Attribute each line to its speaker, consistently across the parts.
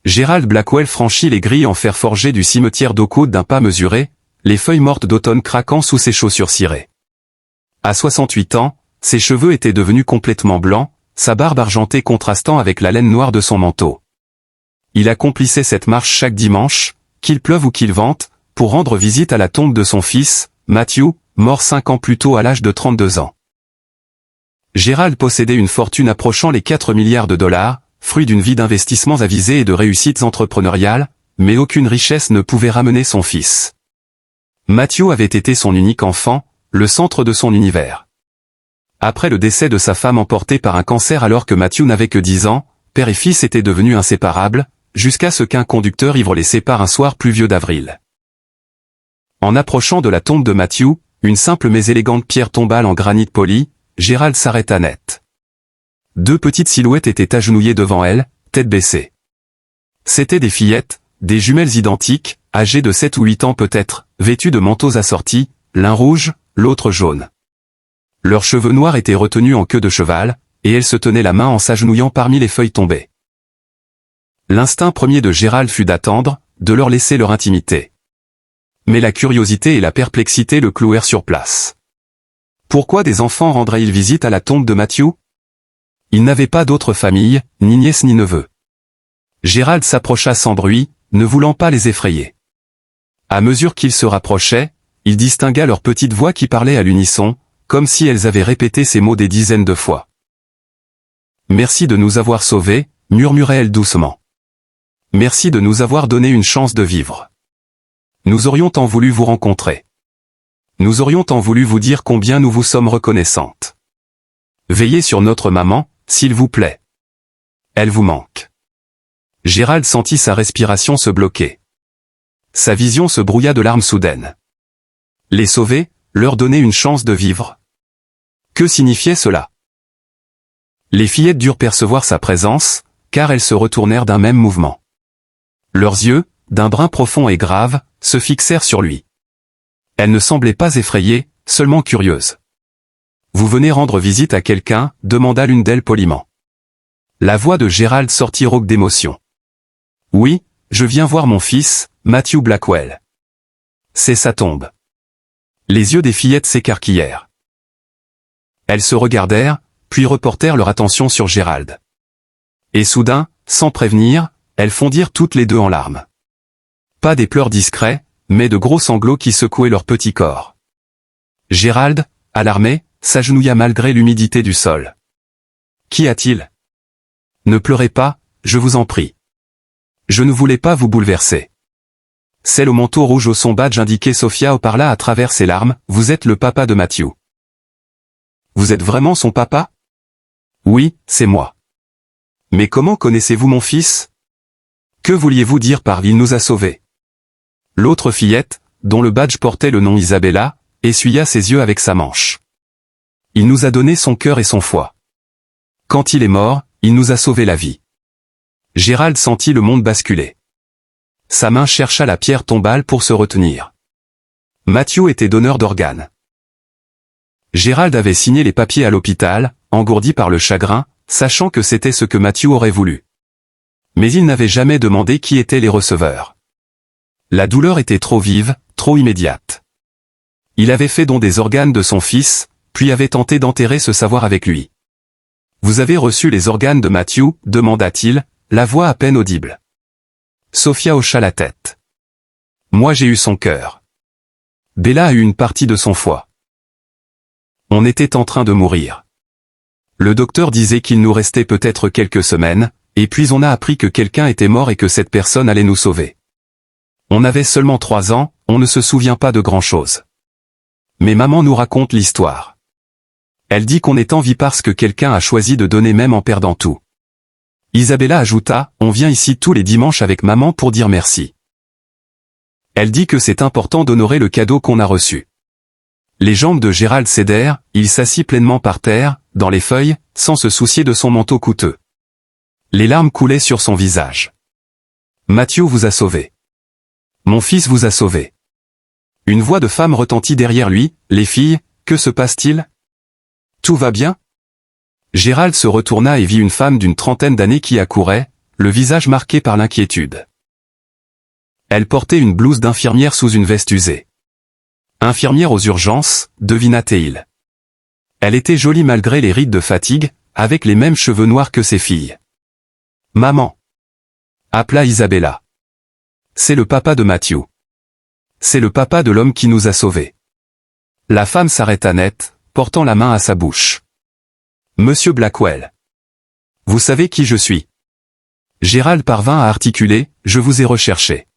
Speaker 1: Gerald Blackwell franchit les grilles en fer forgé du cimetière d'Oakwood d'un pas mesuré, les feuilles mortes d'automne craquant sous ses chaussures cirées. À 68 ans, ses cheveux étaient devenus complètement blancs, sa barbe argentée contrastant avec la laine noire de son manteau. Il accomplissait cette marche chaque dimanche, qu'il pleuve ou qu'il vente, pour rendre visite à la tombe de son fils, Matthew, mort 5 ans plus tôt à l'âge de 32 ans. Gerald possédait une fortune approchant les 4 milliards de dollars, fruit d'une vie d'investissements avisés et de réussites entrepreneuriales, mais aucune richesse ne pouvait ramener son fils. Matthew avait été son unique enfant, le centre de son univers. Après le décès de sa femme emportée par un cancer alors que Matthew n'avait que 10 ans, père et fils étaient devenus inséparables, jusqu'à ce qu'un conducteur ivre les sépare un soir pluvieux d'avril. En approchant de la tombe de Matthew, une simple mais élégante pierre tombale en granit poli, Gerald s'arrêta net. 2 petites silhouettes étaient agenouillées devant elle, tête baissée. C'étaient des fillettes, des jumelles identiques, âgées de 7 ou 8 ans peut-être, vêtues de manteaux assortis, l'un rouge, l'autre jaune. Leurs cheveux noirs étaient retenus en queue de cheval, et elles se tenaient la main en s'agenouillant parmi les feuilles tombées. L'instinct premier de Gerald fut d'attendre, de leur laisser leur intimité. Mais la curiosité et la perplexité le clouèrent sur place. Pourquoi des enfants rendraient-ils visite à la tombe de Matthew? Il n'avait pas d'autre famille, ni nièce ni neveu. Gerald s'approcha sans bruit, ne voulant pas les effrayer. À mesure qu'ils se rapprochaient, il distingua leurs petites voix qui parlaient à l'unisson, comme si elles avaient répété ces mots des dizaines de fois. « Merci de nous avoir sauvés », murmurait-elle doucement. « Merci de nous avoir donné une chance de vivre. Nous aurions tant voulu vous rencontrer. Nous aurions tant voulu vous dire combien nous vous sommes reconnaissantes. Veillez sur notre maman, s'il vous plaît. Elle vous manque. » Gerald sentit sa respiration se bloquer. Sa vision se brouilla de larmes soudaines. Les sauver, leur donner une chance de vivre. Que signifiait cela? Les fillettes durent percevoir sa présence, car elles se retournèrent d'un même mouvement. Leurs yeux, d'un brun profond et grave, se fixèrent sur lui. Elles ne semblaient pas effrayées, seulement curieuses. « Vous venez rendre visite à quelqu'un » demanda l'une d'elles poliment. La voix de Gerald sortit rauque d'émotion. « Oui, je viens voir mon fils, Matthew Blackwell. C'est sa tombe. » Les yeux des fillettes s'écarquillèrent. Elles se regardèrent, puis reportèrent leur attention sur Gerald. Et soudain, sans prévenir, elles fondirent toutes les deux en larmes. Pas des pleurs discrets, mais de gros sanglots qui secouaient leur petit corps. Gerald, alarmé, s'agenouilla malgré l'humidité du sol. « Qu'y a-t-il ? Ne pleurez pas, je vous en prie. Je ne voulais pas vous bouleverser. » Celle au manteau rouge au son badge indiquait Sophia au parla à travers ses larmes, « Vous êtes le papa de Matthew. »« Vous êtes vraiment son papa ?»« Oui, c'est moi. »« Mais comment connaissez-vous mon fils ? Que vouliez-vous dire par « il nous a sauvés » ? L'autre fillette, dont le badge portait le nom Isabella, essuya ses yeux avec sa manche. « Il nous a donné son cœur et son foie. Quand il est mort, il nous a sauvé la vie. » Gerald sentit le monde basculer. Sa main chercha la pierre tombale pour se retenir. Matthew était donneur d'organes. Gerald avait signé les papiers à l'hôpital, engourdi par le chagrin, sachant que c'était ce que Matthew aurait voulu. Mais il n'avait jamais demandé qui étaient les receveurs. La douleur était trop vive, trop immédiate. Il avait fait don des organes de son fils, puis avait tenté d'enterrer ce savoir avec lui. « Vous avez reçu les organes de Matthew ?» demanda-t-il, la voix à peine audible. Sophia hocha la tête. « Moi j'ai eu son cœur. Bella a eu une partie de son foie. On était en train de mourir. Le docteur disait qu'il nous restait peut-être quelques semaines, et puis on a appris que quelqu'un était mort et que cette personne allait nous sauver. On avait seulement 3 ans, on ne se souvient pas de grand-chose. Mais maman nous raconte l'histoire. Elle dit qu'on est en vie parce que quelqu'un a choisi de donner même en perdant tout. » Isabella ajouta, « On vient ici tous les dimanches avec maman pour dire merci. Elle dit que c'est important d'honorer le cadeau qu'on a reçu. » Les jambes de Gerald cédèrent, il s'assit pleinement par terre, dans les feuilles, sans se soucier de son manteau coûteux. Les larmes coulaient sur son visage. « Matthew vous a sauvé. Mon fils vous a sauvé. » Une voix de femme retentit derrière lui, « Les filles, que se passe-t-il ? Tout va bien ?» Gerald se retourna et vit une femme d'une trentaine d'années qui accourait, le visage marqué par l'inquiétude. Elle portait une blouse d'infirmière sous une veste usée. Infirmière aux urgences, devina Théil. Elle était jolie malgré les rides de fatigue, avec les mêmes cheveux noirs que ses filles. « Maman !» appela Isabella. « C'est le papa de Matthew. C'est le papa de l'homme qui nous a sauvés. » La femme s'arrêta net, portant la main à sa bouche. « Monsieur Blackwell. Vous savez qui je suis. » Gérald parvint à articuler, « Je vous ai recherché.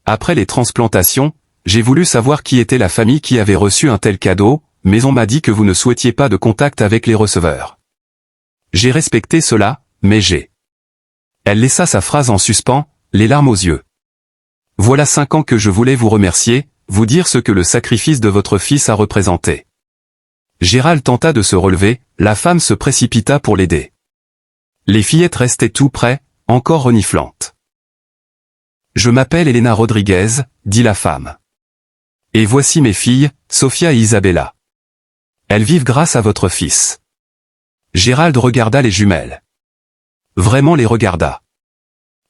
Speaker 1: Après les transplantations, j'ai voulu savoir qui était la famille qui avait reçu un tel cadeau, mais on m'a dit que vous ne souhaitiez pas de contact avec les receveurs. J'ai respecté cela, mais j'ai... » Elle laissa sa phrase en suspens, les larmes aux yeux. « Voilà 5 ans que je voulais vous remercier, vous dire ce que le sacrifice de votre fils a représenté. » Gérald tenta de se relever, la femme se précipita pour l'aider. Les fillettes restaient tout près, encore reniflantes. « Je m'appelle Elena Rodriguez, dit la femme. Et voici mes filles, Sophia et Isabella. Elles vivent grâce à votre fils. » Gérald regarda les jumelles. Vraiment les regarda.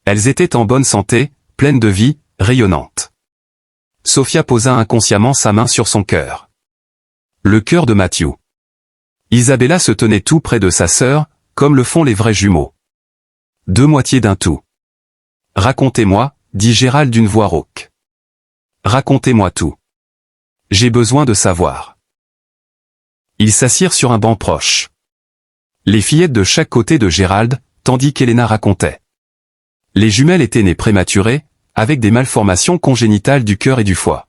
Speaker 1: Elles étaient en bonne santé, pleines de vie, rayonnantes. Sophia posa inconsciemment sa main sur son cœur. Le cœur de Matthew. Isabella se tenait tout près de sa sœur, comme le font les vrais jumeaux. Deux moitiés d'un tout. « Racontez-moi, dit Gérald d'une voix rauque. Racontez-moi tout. J'ai besoin de savoir. » Ils s'assirent sur un banc proche. Les fillettes de chaque côté de Gérald, tandis qu'Elena racontait. Les jumelles étaient nées prématurées, avec des malformations congénitales du cœur et du foie.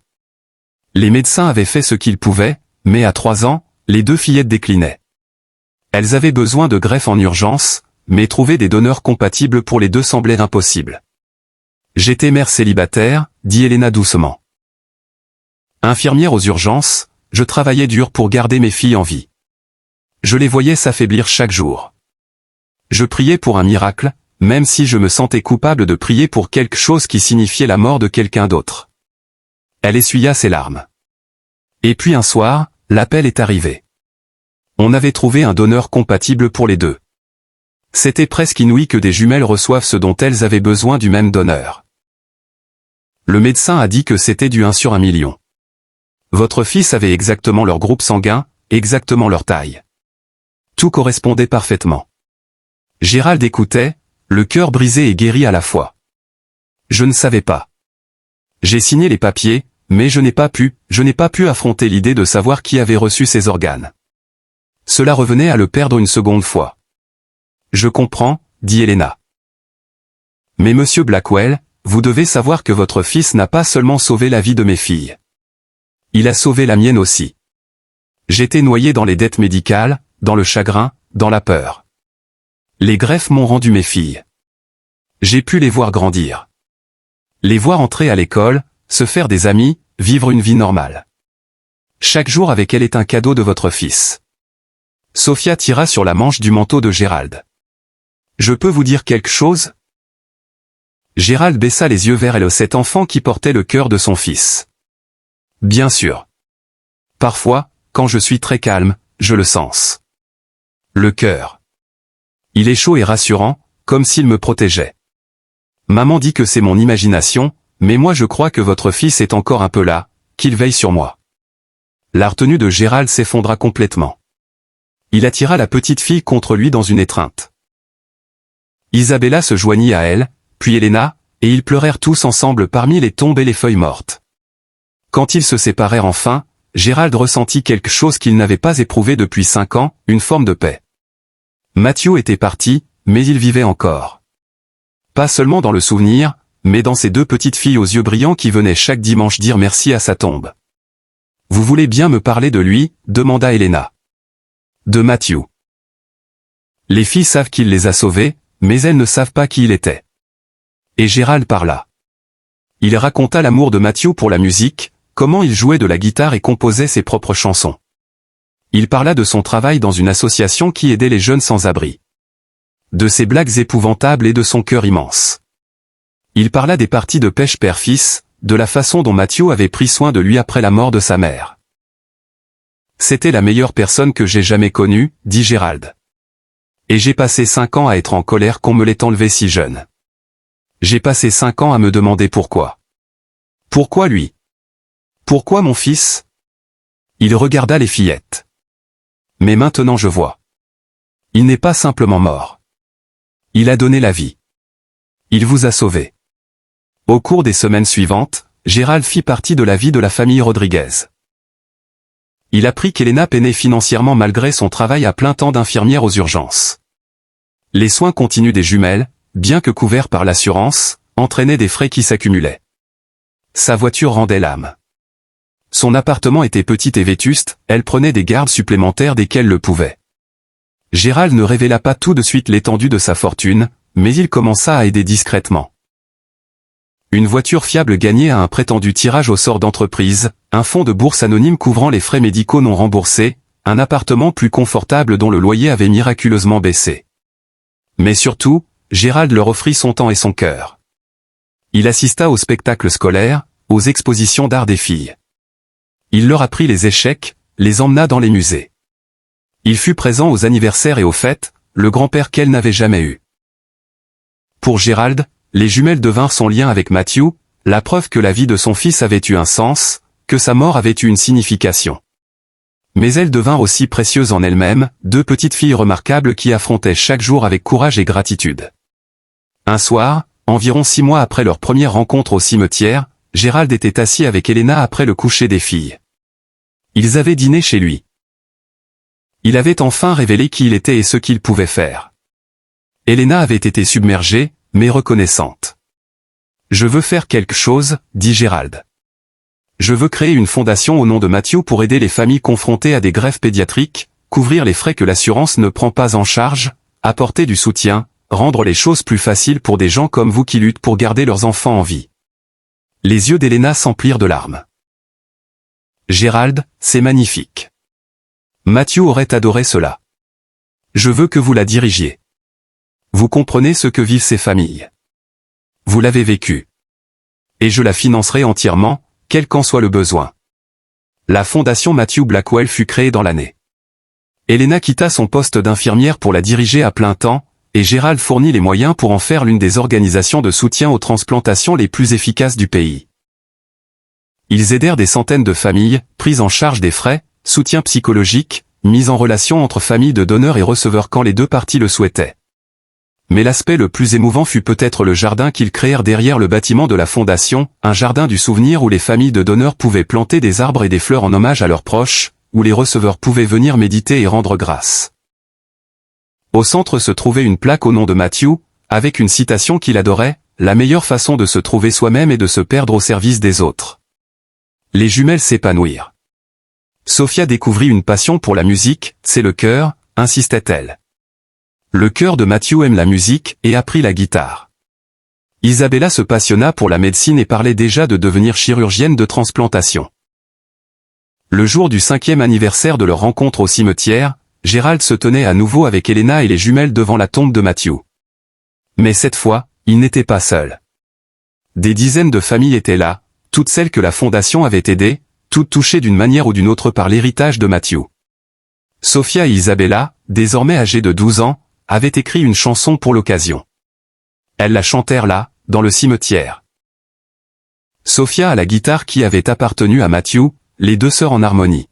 Speaker 1: Les médecins avaient fait ce qu'ils pouvaient, mais à 3 ans, les 2 fillettes déclinaient. Elles avaient besoin de greffe en urgence, mais trouver des donneurs compatibles pour les 2 semblait impossible. J'étais mère célibataire, dit Elena doucement. Infirmière aux urgences, je travaillais dur pour garder mes filles en vie. Je les voyais s'affaiblir chaque jour. Je priais pour un miracle, même si je me sentais coupable de prier pour quelque chose qui signifiait la mort de quelqu'un d'autre. Elle essuya ses larmes. Et puis un soir, l'appel est arrivé. On avait trouvé un donneur compatible pour les 2. C'était presque inouï que des jumelles reçoivent ce dont elles avaient besoin du même donneur. Le médecin a dit que c'était du 1 sur 1 million. Votre fils avait exactement leur groupe sanguin, exactement leur taille. Tout correspondait parfaitement. Gérald écoutait, le cœur brisé et guéri à la fois. Je ne savais pas. J'ai signé les papiers, mais je n'ai pas pu affronter l'idée de savoir qui avait reçu ces organes. Cela revenait à le perdre une seconde fois. Je comprends, dit Elena. Mais monsieur Blackwell, vous devez savoir que votre fils n'a pas seulement sauvé la vie de mes filles. Il a sauvé la mienne aussi. J'étais noyé dans les dettes médicales, dans le chagrin, dans la peur. Les greffes m'ont rendu mes filles. J'ai pu les voir grandir. Les voir entrer à l'école, se faire des amis, vivre une vie normale. Chaque jour avec elle est un cadeau de votre fils. Sophia tira sur la manche du manteau de Gérald. Je peux vous dire quelque chose? Gérald baissa les yeux vers elle, cet enfant qui portait le cœur de son fils. Bien sûr. Parfois, quand je suis très calme, je le sens. Le cœur. Il est chaud et rassurant, comme s'il me protégeait. Maman dit que c'est mon imagination, mais moi je crois que votre fils est encore un peu là, qu'il veille sur moi. La retenue de Gérald s'effondra complètement. Il attira la petite fille contre lui dans une étreinte. Isabella se joignit à elle, puis Elena, et ils pleurèrent tous ensemble parmi les tombes et les feuilles mortes. Quand ils se séparèrent enfin, Gérald ressentit quelque chose qu'il n'avait pas éprouvé depuis 5 ans, une forme de paix. Matthew était parti, mais il vivait encore. Pas seulement dans le souvenir, mais dans ces 2 petites filles aux yeux brillants qui venaient chaque dimanche dire merci à sa tombe. « Vous voulez bien me parler de lui ?» demanda Elena. « De Matthew. Les filles savent qu'il les a sauvées, mais elles ne savent pas qui il était. » Et Gérald parla. Il raconta l'amour de Matthew pour la musique, comment il jouait de la guitare et composait ses propres chansons. Il parla de son travail dans une association qui aidait les jeunes sans-abri. De ses blagues épouvantables et de son cœur immense. Il parla des parties de pêche père-fils, de la façon dont Matthew avait pris soin de lui après la mort de sa mère. « C'était la meilleure personne que j'ai jamais connue, dit Gérald. Et j'ai passé 5 ans à être en colère qu'on me l'ait enlevé si jeune. J'ai passé 5 ans à me demander pourquoi. Pourquoi lui? Pourquoi mon fils? Il regarda les fillettes. Mais maintenant je vois. Il n'est pas simplement mort. Il a donné la vie. Il vous a sauvé. Au cours des semaines suivantes, Gérald fit partie de la vie de la famille Rodriguez. Il apprit qu'Elena peinait financièrement malgré son travail à plein temps d'infirmière aux urgences. Les soins continus des jumelles, bien que couverts par l'assurance, entraînaient des frais qui s'accumulaient. Sa voiture rendait l'âme. Son appartement était petit et vétuste, elle prenait des gardes supplémentaires dès qu'elle le pouvait. Gérald ne révéla pas tout de suite l'étendue de sa fortune, mais il commença à aider discrètement. Une voiture fiable gagnée à un prétendu tirage au sort d'entreprise, un fonds de bourse anonyme couvrant les frais médicaux non remboursés, un appartement plus confortable dont le loyer avait miraculeusement baissé. Mais surtout, Gérald leur offrit son temps et son cœur. Il assista aux spectacles scolaires, aux expositions d'art des filles. Il leur apprit les échecs, les emmena dans les musées. Il fut présent aux anniversaires et aux fêtes, le grand-père qu'elle n'avait jamais eu. Pour Gérald, les jumelles devinrent son lien avec Matthew, la preuve que la vie de son fils avait eu un sens, que sa mort avait eu une signification. Mais elles devinrent aussi précieuses en elles-mêmes, deux petites filles remarquables qui affrontaient chaque jour avec courage et gratitude. Un soir, environ 6 mois après leur première rencontre au cimetière, Gérald était assis avec Elena après le coucher des filles. Ils avaient dîné chez lui. Il avait enfin révélé qui il était et ce qu'il pouvait faire. Elena avait été submergée, mais reconnaissante. « Je veux faire quelque chose », dit Gérald. « Je veux créer une fondation au nom de Matthew pour aider les familles confrontées à des greffes pédiatriques, couvrir les frais que l'assurance ne prend pas en charge, apporter du soutien, rendre les choses plus faciles pour des gens comme vous qui luttent pour garder leurs enfants en vie. » Les yeux d'Elena s'emplirent de larmes. « Gérald, c'est magnifique. Matthew aurait adoré cela. Je veux que vous la dirigiez. Vous comprenez ce que vivent ces familles. Vous l'avez vécu. Et je la financerai entièrement, quel qu'en soit le besoin. » La fondation Matthew Blackwell fut créée dans l'année. Elena quitta son poste d'infirmière pour la diriger à plein temps, et Gérald fournit les moyens pour en faire l'une des organisations de soutien aux transplantations les plus efficaces du pays. Ils aidèrent des centaines de familles, prise en charge des frais, soutien psychologique, mise en relation entre familles de donneurs et receveurs quand les deux parties le souhaitaient. Mais l'aspect le plus émouvant fut peut-être le jardin qu'ils créèrent derrière le bâtiment de la fondation, un jardin du souvenir où les familles de donneurs pouvaient planter des arbres et des fleurs en hommage à leurs proches, où les receveurs pouvaient venir méditer et rendre grâce. Au centre se trouvait une plaque au nom de Matthew, avec une citation qu'il adorait, « La meilleure façon de se trouver soi-même est de se perdre au service des autres. » Les jumelles s'épanouirent. Sophia découvrit une passion pour la musique, c'est le chœur, insistait-elle. Le cœur de Matthew aime la musique et apprit la guitare. Isabella se passionna pour la médecine et parlait déjà de devenir chirurgienne de transplantation. Le jour du 5e anniversaire de leur rencontre au cimetière, Gérald se tenait à nouveau avec Elena et les jumelles devant la tombe de Matthew. Mais cette fois, il n'était pas seul. Des dizaines de familles étaient là, toutes celles que la fondation avait aidées, toutes touchées d'une manière ou d'une autre par l'héritage de Matthew. Sophia et Isabella, désormais âgées de 12 ans, avaient écrit une chanson pour l'occasion. Elles la chantèrent là, dans le cimetière. Sophia à la guitare qui avait appartenu à Matthew, les deux sœurs en harmonie.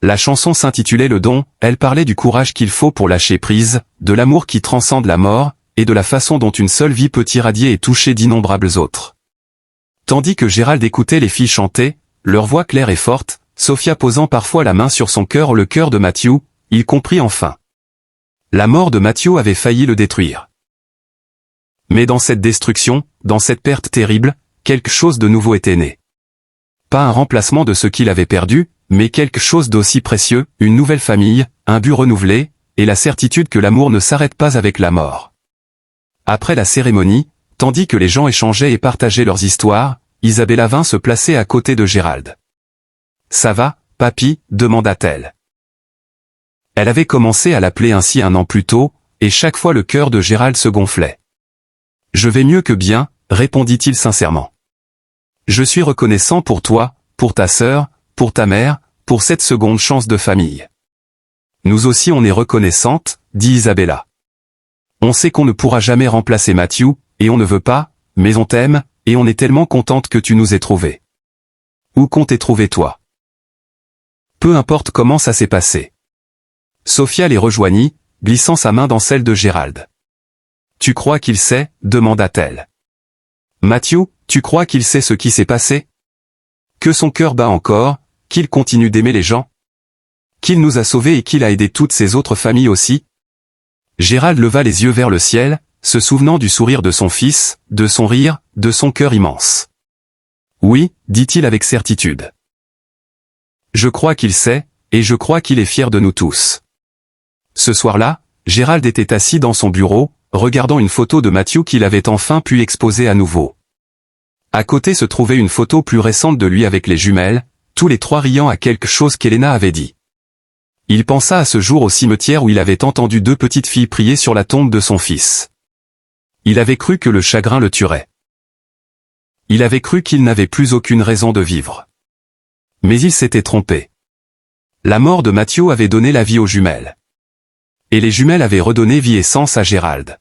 Speaker 1: La chanson s'intitulait Le Don, elle parlait du courage qu'il faut pour lâcher prise, de l'amour qui transcende la mort, et de la façon dont une seule vie peut irradier et toucher d'innombrables autres. Tandis que Gérald écoutait les filles chanter, leur voix claire et forte, Sophia posant parfois la main sur son cœur, le cœur de Matthew, il comprit enfin. La mort de Matthew avait failli le détruire. Mais dans cette destruction, dans cette perte terrible, quelque chose de nouveau était né. Pas un remplacement de ce qu'il avait perdu, mais quelque chose d'aussi précieux, une nouvelle famille, un but renouvelé, et la certitude que l'amour ne s'arrête pas avec la mort. Après la cérémonie, tandis que les gens échangeaient et partageaient leurs histoires, Isabella vint se placer à côté de Gérald. « Ça va, papy ?» demanda-t-elle. Elle avait commencé à l'appeler ainsi un an plus tôt, et chaque fois le cœur de Gérald se gonflait. « Je vais mieux que bien », répondit-il sincèrement. « Je suis reconnaissant pour toi, pour ta sœur, pour ta mère, pour cette seconde chance de famille. Nous aussi on est reconnaissante, dit Isabella. On sait qu'on ne pourra jamais remplacer Matthew, et on ne veut pas, mais on t'aime, et on est tellement contente que tu nous aies trouvés. Où qu'on t'ait trouvé toi? Peu importe comment ça s'est passé. Sophia les rejoignit, glissant sa main dans celle de Gérald. Tu crois qu'il sait? Demanda-t-elle. Matthew, tu crois qu'il sait ce qui s'est passé? Que son cœur bat encore, qu'il continue d'aimer les gens? Qu'il nous a sauvés et qu'il a aidé toutes ses autres familles aussi? Gérald leva les yeux vers le ciel, se souvenant du sourire de son fils, de son rire, de son cœur immense. Oui, dit-il avec certitude. Je crois qu'il sait, et je crois qu'il est fier de nous tous. Ce soir-là, Gérald était assis dans son bureau, regardant une photo de Matthew qu'il avait enfin pu exposer à nouveau. À côté se trouvait une photo plus récente de lui avec les jumelles, tous les trois riant à quelque chose qu'Elena avait dit. Il pensa à ce jour au cimetière où il avait entendu deux petites filles prier sur la tombe de son fils. Il avait cru que le chagrin le tuerait. Il avait cru qu'il n'avait plus aucune raison de vivre. Mais il s'était trompé. La mort de Matthew avait donné la vie aux jumelles. Et les jumelles avaient redonné vie et sens à Gérald.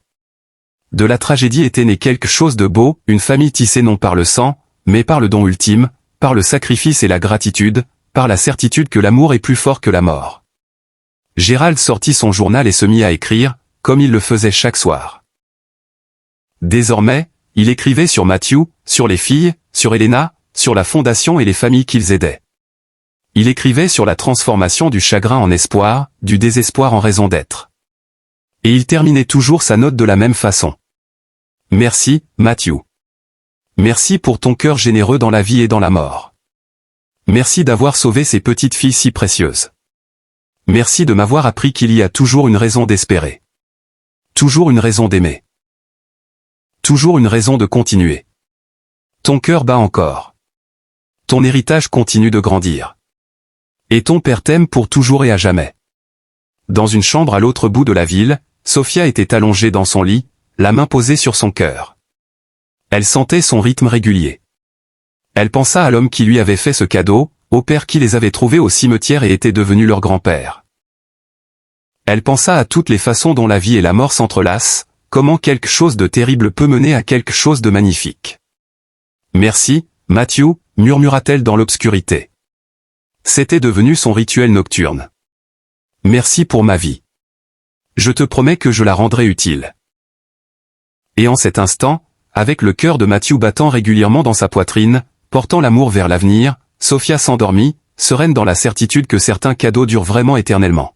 Speaker 1: De la tragédie était né quelque chose de beau, une famille tissée non par le sang, mais par le don ultime, par le sacrifice et la gratitude, par la certitude que l'amour est plus fort que la mort. Gérald sortit son journal et se mit à écrire, comme il le faisait chaque soir. Désormais, il écrivait sur Matthew, sur les filles, sur Elena, sur la fondation et les familles qu'ils aidaient. Il écrivait sur la transformation du chagrin en espoir, du désespoir en raison d'être. Et il terminait toujours sa note de la même façon. Merci, Matthew. Merci pour ton cœur généreux dans la vie et dans la mort. Merci d'avoir sauvé ces petites filles si précieuses. Merci de m'avoir appris qu'il y a toujours une raison d'espérer. Toujours une raison d'aimer. Toujours une raison de continuer. Ton cœur bat encore. Ton héritage continue de grandir. Et ton père t'aime pour toujours et à jamais. Dans une chambre à l'autre bout de la ville, Sophia était allongée dans son lit, la main posée sur son cœur. Elle sentait son rythme régulier. Elle pensa à l'homme qui lui avait fait ce cadeau, au père qui les avait trouvés au cimetière et était devenu leur grand-père. Elle pensa à toutes les façons dont la vie et la mort s'entrelacent, comment quelque chose de terrible peut mener à quelque chose de magnifique. Merci, Matthew, murmura-t-elle dans l'obscurité. C'était devenu son rituel nocturne. Merci pour ma vie. Je te promets que je la rendrai utile. Et en cet instant, avec le cœur de Matthew battant régulièrement dans sa poitrine, portant l'amour vers l'avenir, Sophia s'endormit, sereine dans la certitude que certains cadeaux durent vraiment éternellement.